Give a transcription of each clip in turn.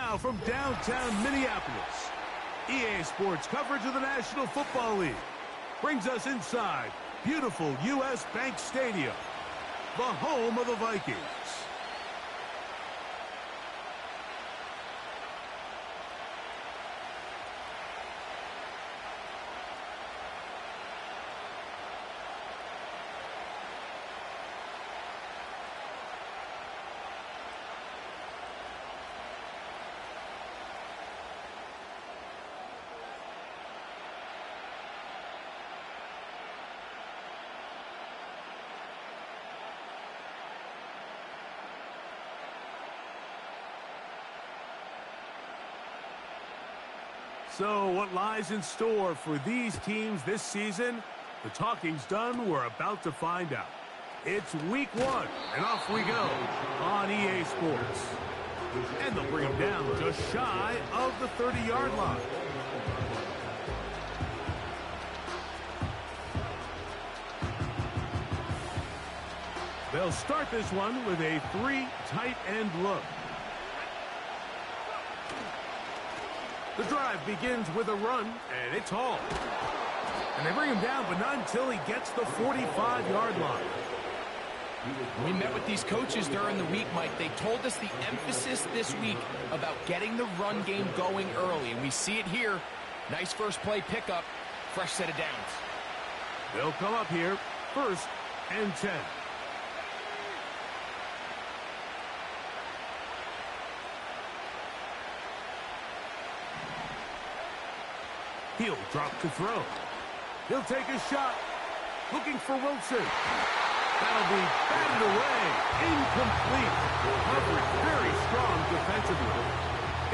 Now from downtown Minneapolis, EA Sports coverage of the National Football League brings us inside beautiful U.S. Bank Stadium, the home of the Vikings. So what lies in store for these teams this season? The talking's done. We're about to find out. It's week 1, and off we go on EA Sports. And they'll bring them down just shy of the 30-yard line. They'll start this one with a 3 tight end look. The drive begins with a run, and it's hauled. And they bring him down, but not until he gets the 45-yard line. We met with these coaches during the week, Mike. They told us the emphasis this week about getting the run game going early, and we see it here. Nice first play pickup, fresh set of downs. They'll come up here, 1st and 10. He'll drop to throw. He'll take a shot. Looking for Wilson. That'll be batted away. Incomplete. Coverage very strong defensively.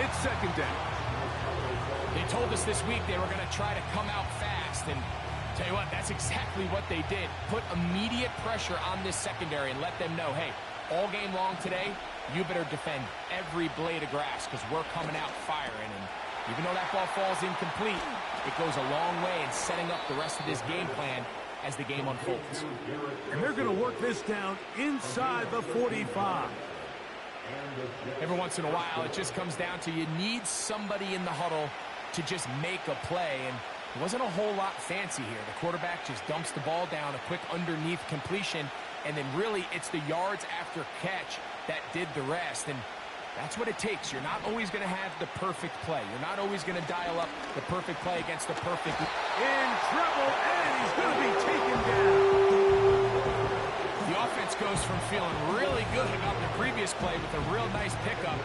It's 2nd down. They told us this week they were going to try to come out fast. And tell you what, that's exactly what they did. Put immediate pressure on this secondary and let them know, hey, all game long today, you better defend every blade of grass because we're coming out firing. And even though that ball falls incomplete, it goes a long way in setting up the rest of this game plan as the game unfolds. And they're going to work this down inside the 45. Every once in a while, it just comes down to you need somebody in the huddle to just make a play. And it wasn't a whole lot fancy here. The quarterback just dumps the ball down, a quick underneath completion, and then really it's the yards after catch that did the rest. And that's what it takes. You're not always going to have the perfect play. You're not always going to dial up the perfect play against the perfect. In trouble, and he's going to be taken down. The offense goes from feeling really good about the previous play with a real nice pickup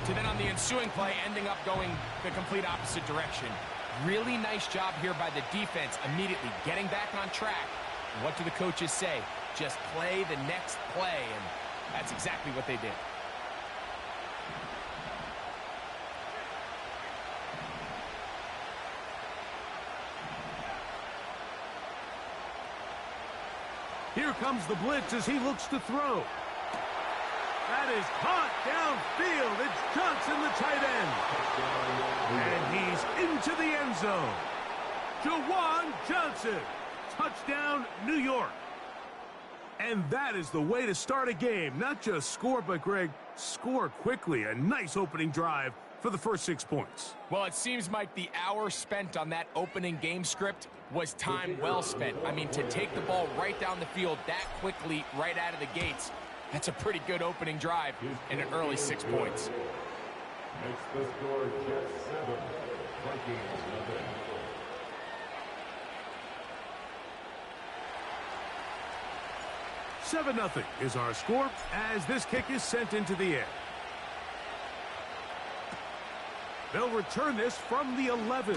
to then on the ensuing play ending up going the complete opposite direction. Really nice job here by the defense immediately getting back on track. And what do the coaches say? Just play the next play, and that's exactly what they did. Here comes the blitz as he looks to throw. That is caught downfield. It's Johnson, the tight end. And he's into the end zone. Jawan Johnson. Touchdown, New York. And that is the way to start a game. Not just score, but, Greg, score quickly. A nice opening drive for the first 6 points. Well, it seems, Mike, the hour spent on that opening game script was time well spent. I mean, to take the ball right down the field that quickly, right out of the gates, that's a pretty good opening drive and an early 6 points. Makes the score just 7. Vikings nothing. $7-0 is our score as this kick is sent into the air. They'll return this from the 11.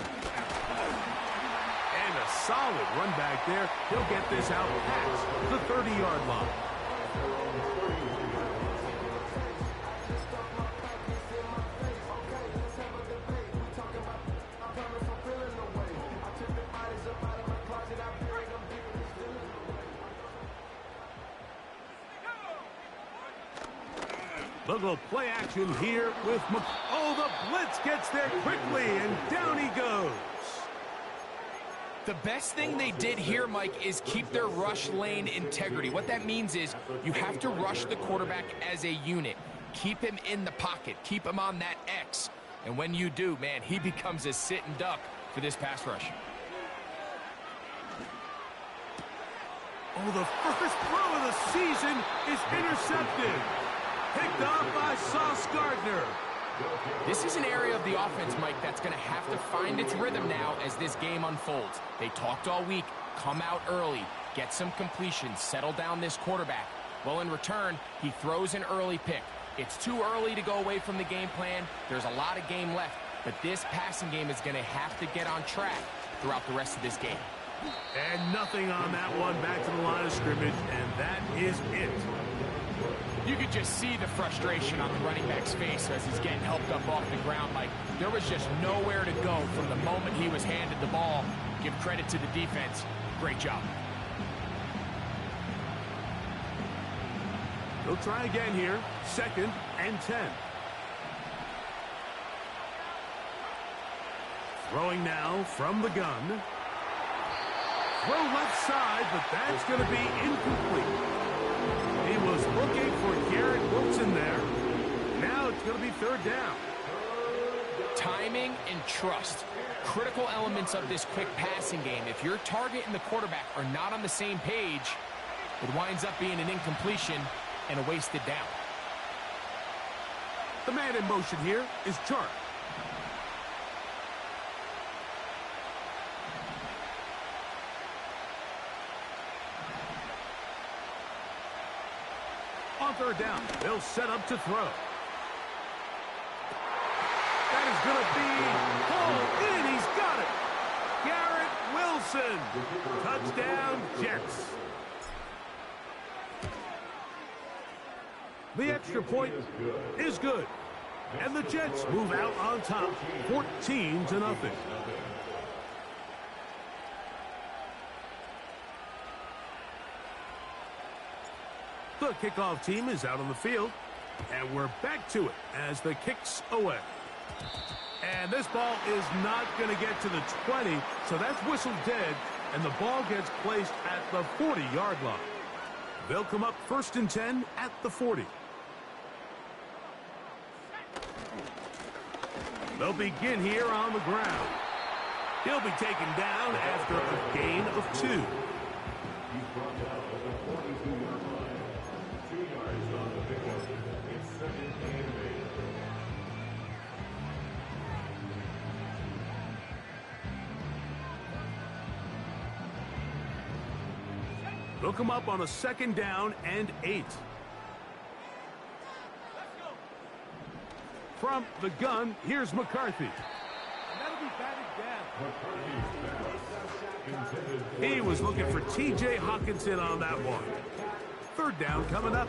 And a solid run back there. He'll get this out past the 30-yard line. Little play action here with oh, the blitz gets there quickly, and down he goes. The best thing they did here, Mike, is keep their rush lane integrity. What that means is you have to rush the quarterback as a unit. keep him in the pocket, keep him on that X. And when you do, man, he becomes a sitting duck for this pass rush. Oh, the first throw of the season is intercepted. Picked up by Sauce Gardner. This is an area of the offense, Mike, that's going to have to find its rhythm now as this game unfolds. They talked all week, come out early, get some completions, settle down this quarterback. Well, in return, he throws an early pick. It's too early to go away from the game plan. There's a lot of game left, but this passing game is going to have to get on track throughout the rest of this game. And nothing on that one, back to the line of scrimmage, and that is it. You could just see the frustration on the running back's face as he's getting helped up off the ground. Like, there was just nowhere to go from the moment he was handed the ball. Give credit to the defense. Great job. They'll try again here. 2nd and 10. Throwing now from the gun. Throw left side, but that's going to be incomplete. He was looking for Garrett Wilson there. Now it's going to be 3rd down. Timing and trust. Critical elements of this quick passing game. If your target and the quarterback are not on the same page, it winds up being an incompletion and a wasted down. The man in motion here is Chark. On 3rd down, they'll set up to throw. That is going to be pulled in. He's got it. Garrett Wilson. Touchdown, Jets. The extra point is good. And the Jets move out on top, 14-0. The kickoff team is out on the field, and we're back to it as the kick's away. And this ball is not going to get to the 20, so that's whistled dead, and the ball gets placed at the 40-yard line. They'll come up 1st and 10 at the 40. They'll begin here on the ground. He'll be taken down after a gain of 2. They'll come up on a 2nd down and 8. From the gun, here's McCarthy. And that'll be batted down. He was looking for T.J. Hawkinson on that one. 3rd down coming up.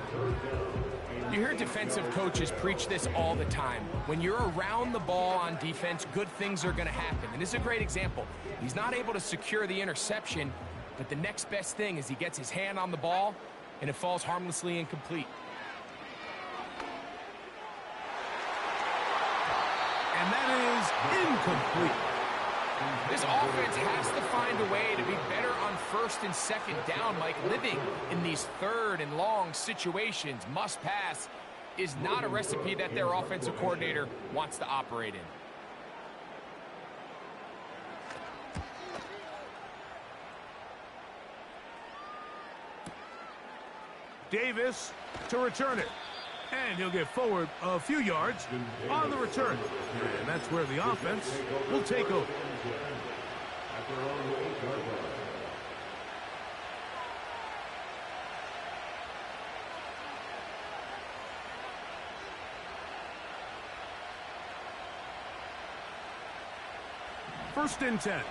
You hear defensive coaches preach this all the time. When you're around the ball on defense, good things are going to happen. And this is a great example. He's not able to secure the interception, but the next best thing is he gets his hand on the ball, and it falls harmlessly incomplete. And that is incomplete. This offense has to find a way to be better on 1st and 2nd down, Mike. Living in these 3rd and long situations, must pass, is not a recipe that their offensive coordinator wants to operate in. Davis to return it. And he'll get forward a few yards on the return. And that's where the offense will take over. First and 10.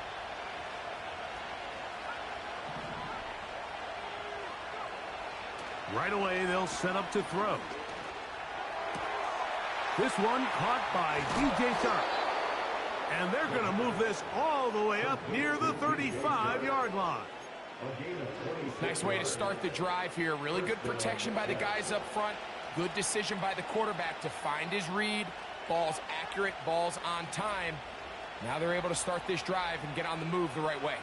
Right away, they'll set up to throw. This one caught by DJ Chark. And they're going to move this all the way up near the 35-yard line. Nice way to start the drive here. Really good protection by the guys up front. Good decision by the quarterback to find his read. Ball's accurate, ball's on time. Now they're able to start this drive and get on the move the right way.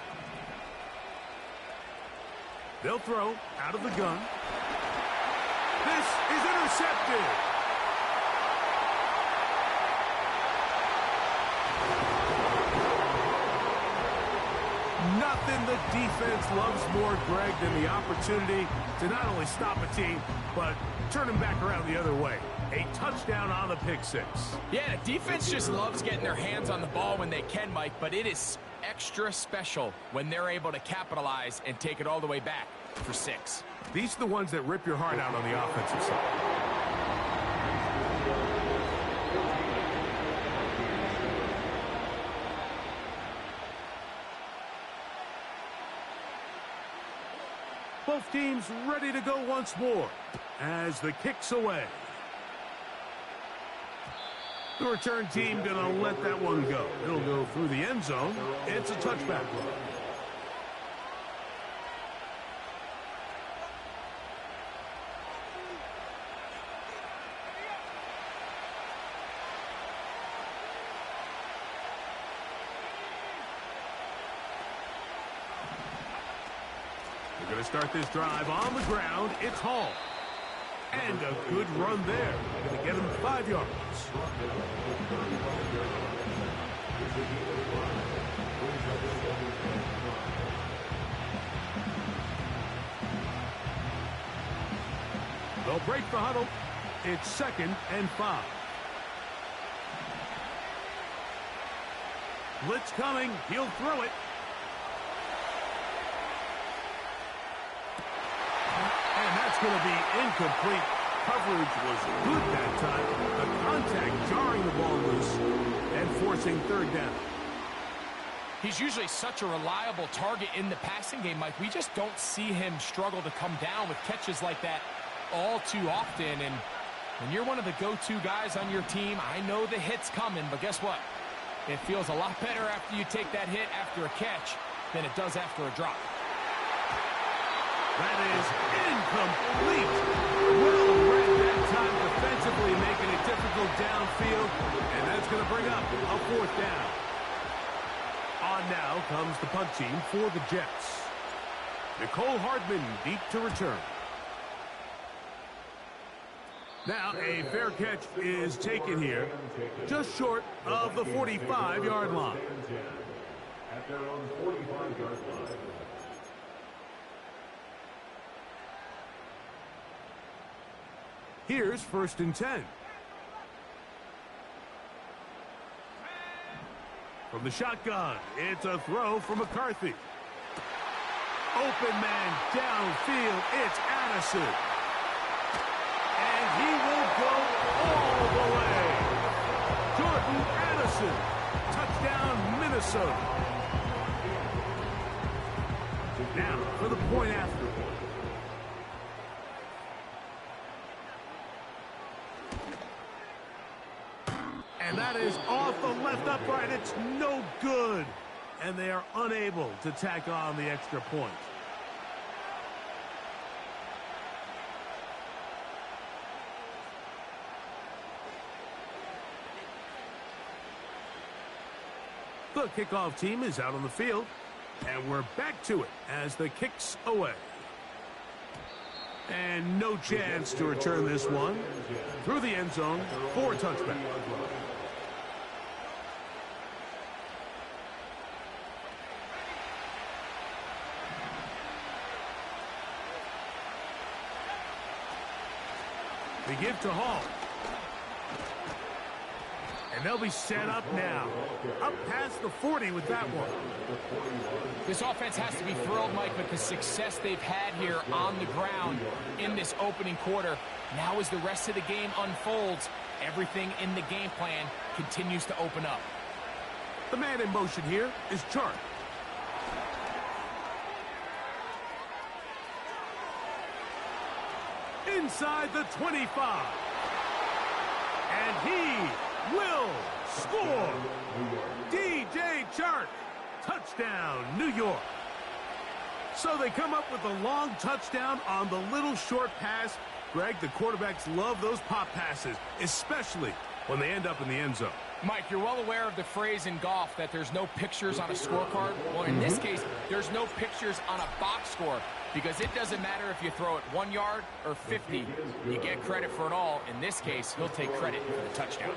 They'll throw out of the gun. This is intercepted. Nothing the defense loves more, Greg, than the opportunity to not only stop a team, but turn them back around the other way. A touchdown on the pick six. Yeah, the defense just loves getting their hands on the ball when they can, Mike, but it is extra special when they're able to capitalize and take it all the way back for 6. These are the ones that rip your heart out on the offensive side. Both teams ready to go once more as the kick's away. The return team going to let that one go. It'll go through the end zone. It's a touchback run. We're going to start this drive on the ground. It's Hall. And a good run there. Going to get him 5 yards. They'll break the huddle. It's 2nd and 5. Blitz coming. He'll throw it. And that's going to be incomplete. Coverage was good that time. The contact jarring the ball loose and forcing 3rd down. He's usually such a reliable target in the passing game, Mike. We just don't see him struggle to come down with catches like that all too often. And when you're one of the go-to guys on your team, I know the hit's coming, but guess what? It feels a lot better after you take that hit after a catch than it does after a drop. That is incomplete. Well read that time defensively, making it difficult downfield. And that's going to bring up a 4th down. On now comes the punt team for the Jets. Nicole Hardman deep to return. Now a fair catch is taken here, just short of the 45-yard line. At their own 45-yard line. Here's 1st and 10. From the shotgun, it's a throw from McCarthy. Open man downfield, it's Addison. And he will go all the way. Jordan Addison, touchdown Minnesota. Now for the point after. And that is off the left upright. It's no good. And they are unable to tack on the extra point. The kickoff team is out on the field. And we're back to it as the kick's away. And no chance to return this one. Through the end zone for a touchback. They give to Hall. And they'll be set up now. Up past the 40 with that one. This offense has to be thrilled, Mike, with the success they've had here on the ground in this opening quarter. Now as the rest of the game unfolds, everything in the game plan continues to open up. The man in motion here is Chark. Inside the 25. And he will score. DJ Chark. Touchdown, New York. So they come up with a long touchdown on the little short pass. Greg, the quarterbacks love those pop passes, especially when they end up in the end zone. Mike, you're well aware of the phrase in golf that there's no pictures on a scorecard. Well, in this case, there's no pictures on a box score because it doesn't matter if you throw it 1 yard or 50. You get credit for it all. In this case, he'll take credit for the touchdown.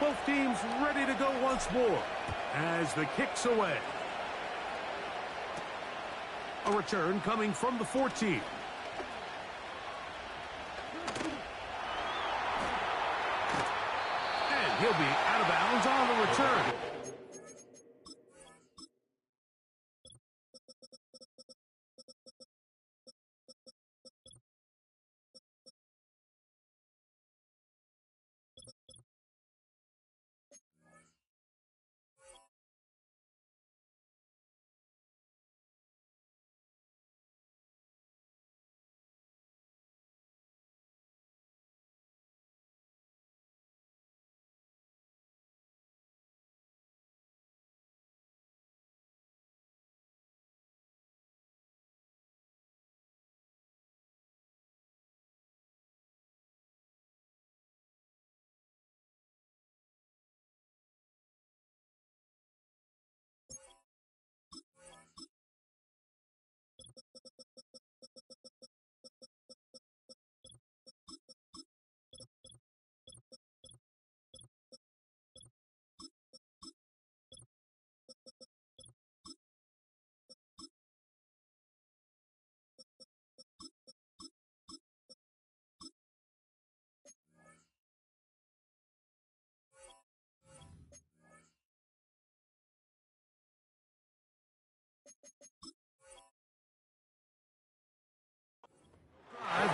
Both teams ready to go once more as the kick's away. A return coming from the 14. And he'll be out of bounds on the return.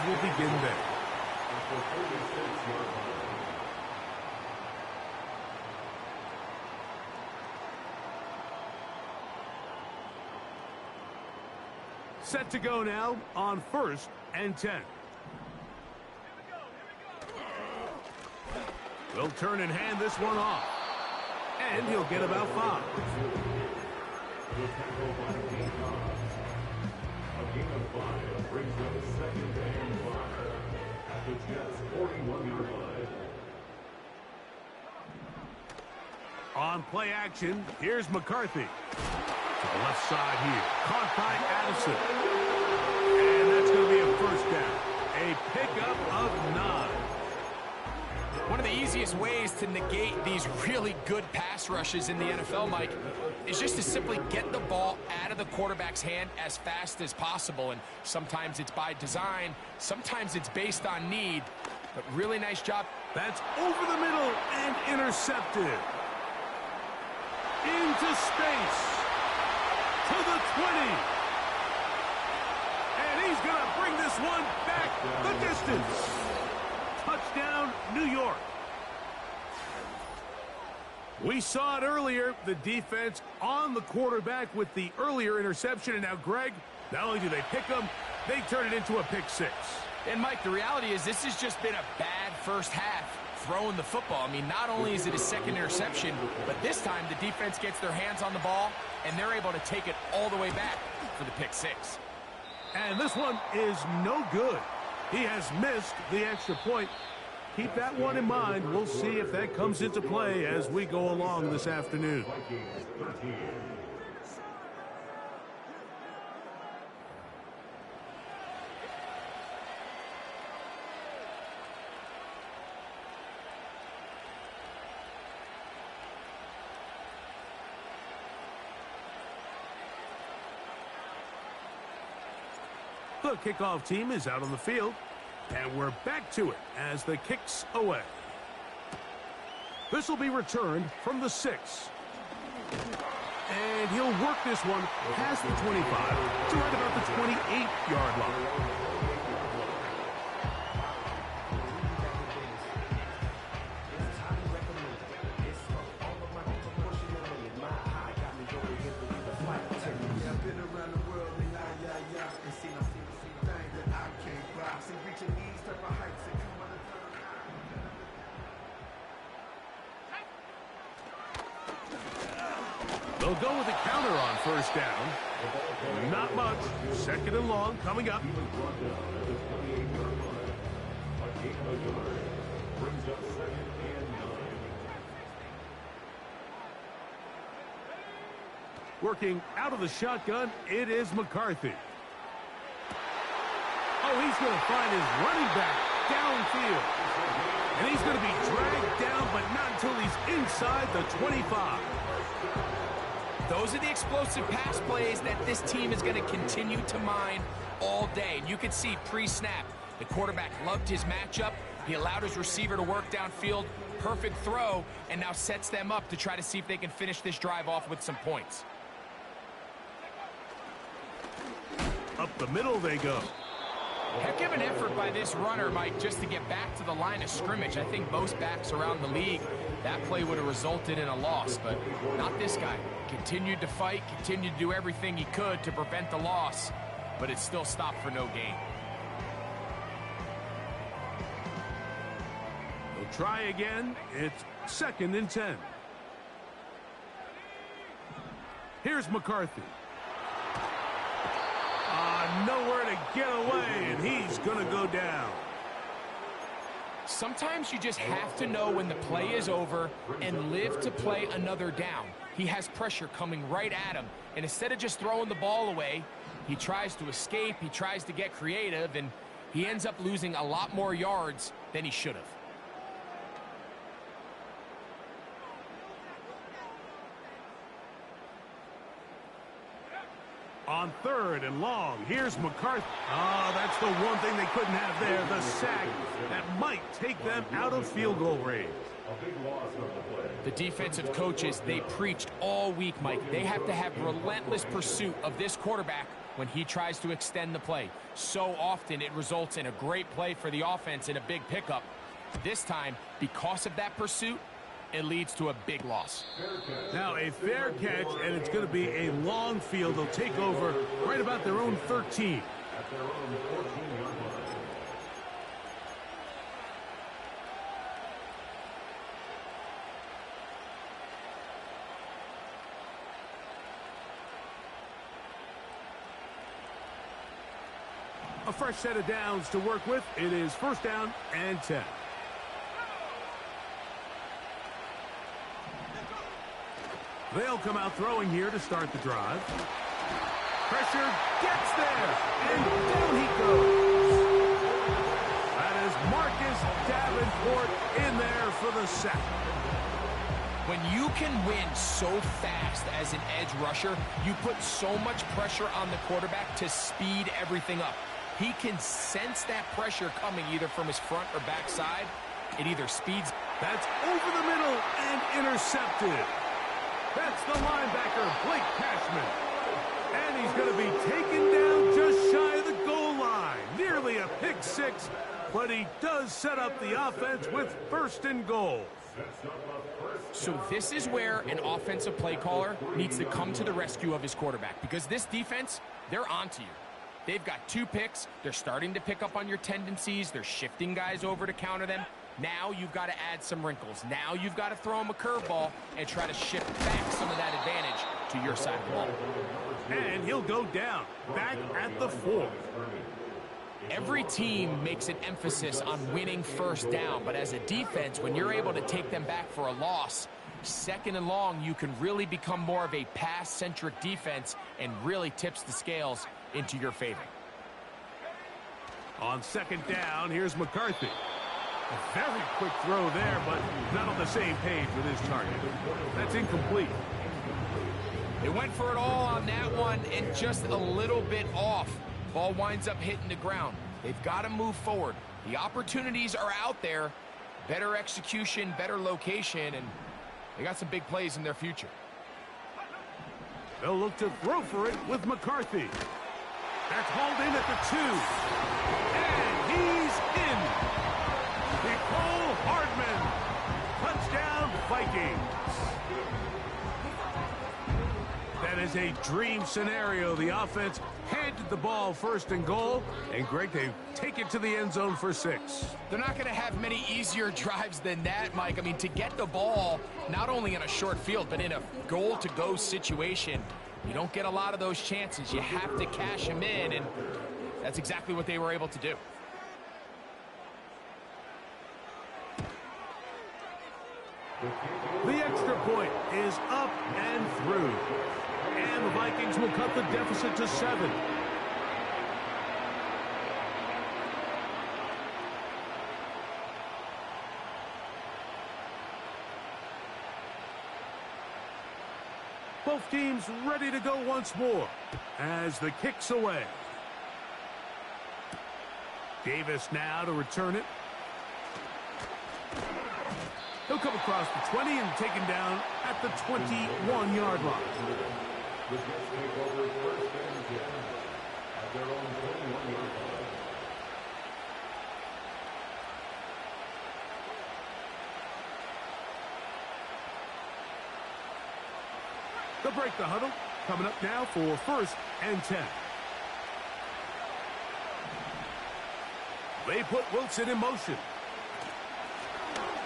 Will begin there. Set to go now on 1st and 10. Will turn and hand this one off. And he'll get about 5. A gain of 5 brings up 2nd and 5 at the Jets' 41-yard line. On play action, here's McCarthy. To the left side here. Caught by Addison. And that's going to be a first down. A pickup of 9. One of the easiest ways to negate these really good pass rushes in the NFL, Mike, is just to simply get the ball out of the quarterback's hand as fast as possible. And sometimes it's by design, sometimes it's based on need. But really nice job. That's over the middle and intercepted. Into space. To the 20. And he's going to bring this one back the distance. Touchdown, New York. We saw it earlier, the defense on the quarterback with the earlier interception. And now, Greg, not only do they pick them, they turn it into a pick 6. And, Mike, the reality is this has just been a bad first half throwing the football. I mean, not only is it a second interception, but this time the defense gets their hands on the ball, and they're able to take it all the way back for the pick 6. And this one is no good. He has missed the extra point. Keep that one in mind. We'll see if that comes into play as we go along this afternoon. The kickoff team is out on the field, and we're back to it as the kick's away. This will be returned from the 6. And he'll work this one past the 25 to right about the 28-yard line. They'll go with a counter on first down. Not much. 2nd and long coming up. Working out of the shotgun, it is McCarthy. Oh, he's going to find his running back downfield. And he's going to be dragged down, but not until he's inside the 25. Those are the explosive pass plays that this team is going to continue to mine all day. And you can see pre-snap, the quarterback loved his matchup. He allowed his receiver to work downfield. Perfect throw, and now sets them up to try to see if they can finish this drive off with some points. Up the middle they go. Heck of an effort by this runner, Mike, just to get back to the line of scrimmage. I think most backs around the league, that play would have resulted in a loss, but not this guy. Continued to fight, continued to do everything he could to prevent the loss, but it still stopped for no gain. They'll try again. It's 2nd and 10. Here's McCarthy. Nowhere to get away, and he's going to go down. Sometimes you just have to know when the play is over and live to play another down. He has pressure coming right at him, and instead of just throwing the ball away, he tries to escape, he tries to get creative, and he ends up losing a lot more yards than he should have. On 3rd and long, here's McCarthy. Oh, that's the one thing they couldn't have there, the sack that might take them out of field goal range. The defensive coaches, they preached all week, Mike. They have to have relentless pursuit of this quarterback when he tries to extend the play. So often it results in a great play for the offense and a big pickup. This time, because of that pursuit, it leads to a big loss. Now a fair catch, and it's going to be a long field. They'll take over right about their own 13. At their own 14-yard line. A fresh set of downs to work with. It is 1st down and 10. They'll come out throwing here to start the drive. Pressure gets there, and down he goes. That is Marcus Davenport in there for the sack. When you can win so fast as an edge rusher, you put so much pressure on the quarterback to speed everything up. He can sense that pressure coming either from his front or back side. It either speeds. That's over the middle and intercepted. That's the linebacker, Blake Cashman. And he's going to be taken down just shy of the goal line. Nearly a pick six, but he does set up the offense with 1st and goal. So this is where an offensive play caller needs to come to the rescue of his quarterback, because this defense, they're onto you. They've got 2 picks. They're starting to pick up on your tendencies. They're shifting guys over to counter them. Now you've got to add some wrinkles. Now you've got to throw him a curveball and try to shift back some of that advantage to your side of the ball. And he'll go down, back at the 4. Every team makes an emphasis on winning 1st down, but as a defense, when you're able to take them back for a loss, 2nd and long, you can really become more of a pass-centric defense and really tips the scales into your favor. On 2nd down, here's McCarthy. A very quick throw there, but not on the same page with his target. That's incomplete. They went for it all on that one and just a little bit off. Ball winds up hitting the ground. They've got to move forward. The opportunities are out there. Better execution, better location, and they got some big plays in their future. They'll look to throw for it with McCarthy. That's hauled in at the 2. And he's in. Nicole Hardman. Touchdown, Vikings. That is a dream scenario. The offense handed the ball 1st and goal. And Greg, they take it to the end zone for 6. They're not going to have many easier drives than that, Mike. I mean, to get the ball, not only in a short field, but in a goal-to-go situation, you don't get a lot of those chances. You have to cash them in, and that's exactly what they were able to do. The extra point is up and through. And the Vikings will cut the deficit to 7. Both teams ready to go once more as the kick's away. Davis now to return it. He'll come across the 20 and taken down at the 21-yard line. The Jets take over first and 10 at their own 21-yard line. They'll break the huddle. Coming up now for first and 10. They put Wilson in motion.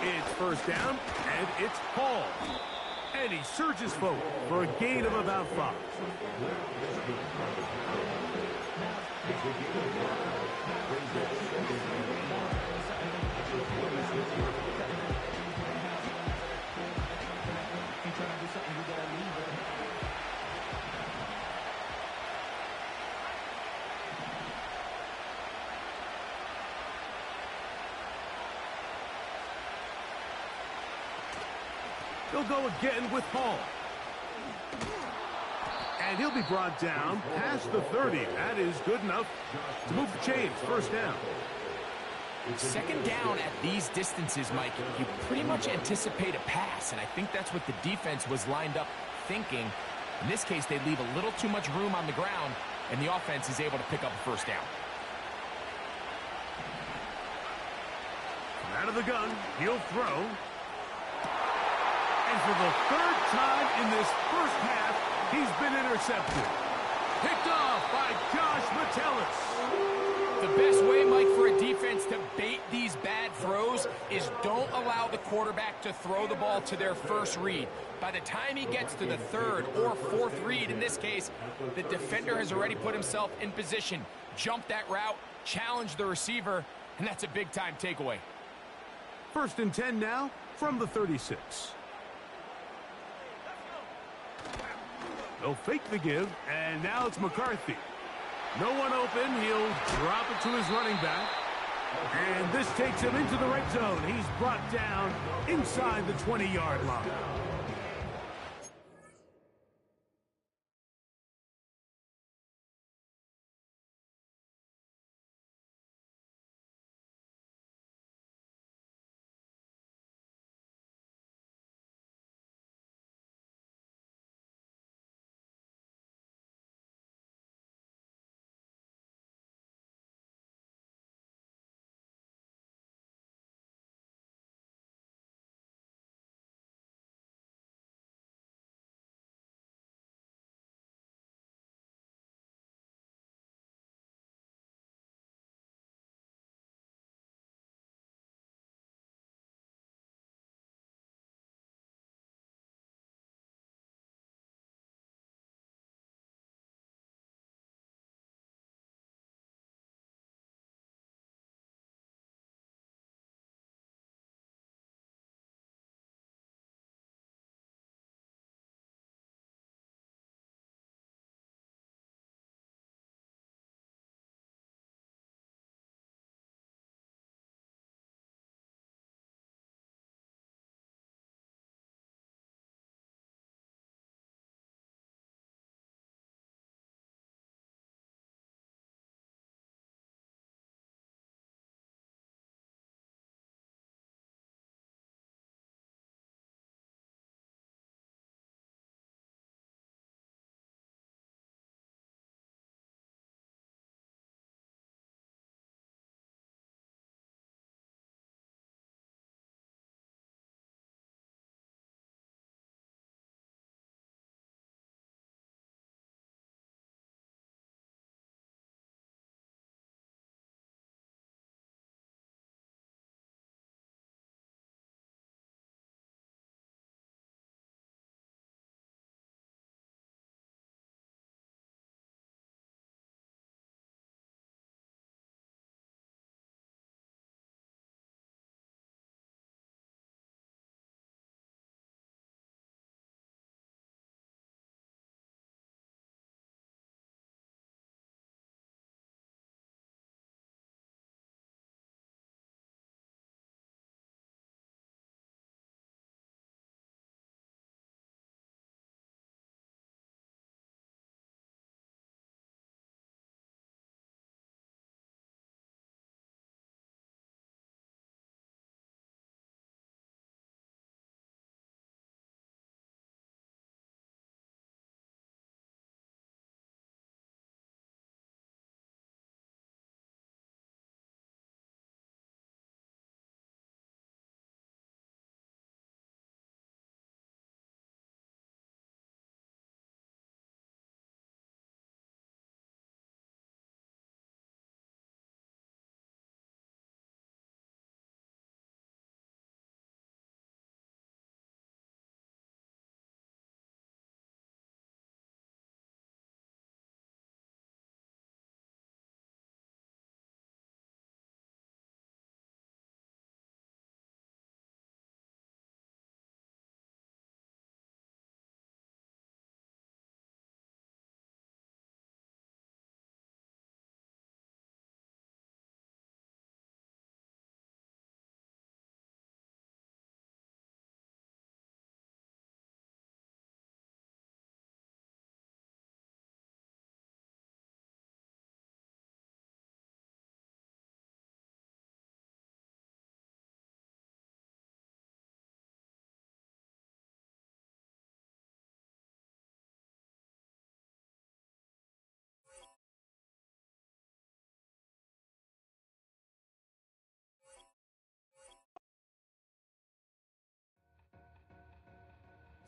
It's first down, and it's Paul. And he surges forward for a gain of about 5. They'll go again with Paul. And he'll be brought down past the 30. That is good enough to move the chains. First down. Second down at these distances, Mike, you pretty much anticipate a pass, and I think that's what the defense was lined up thinking. In this case, they leave a little too much room on the ground, and the offense is able to pick up a first down. Out of the gun, he'll throw. And for the third time in this first half, he's been intercepted. Picked off by Josh Metellus. The best way, Mike, for a defense to bait these bad throws is don't allow the quarterback to throw the ball to their first read. By the time he gets to the third or fourth read, in this case, the defender has already put himself in position, jumped that route, challenged the receiver, and that's a big-time takeaway. First and 10 now from the 36. They'll fake the give, and now it's McCarthy. No one open. He'll drop it to his running back. And this takes him into the red zone. He's brought down inside the 20-yard line.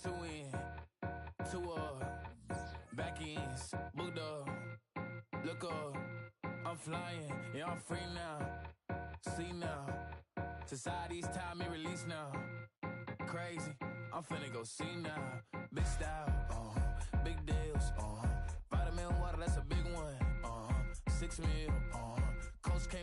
Two in, two up, back ends, booked up, look up, I'm flying, yeah, I'm free now, see now, society's time me release now, crazy, I'm finna go see now, big style, big deals, vitamin water, that's a big one, 6 mil,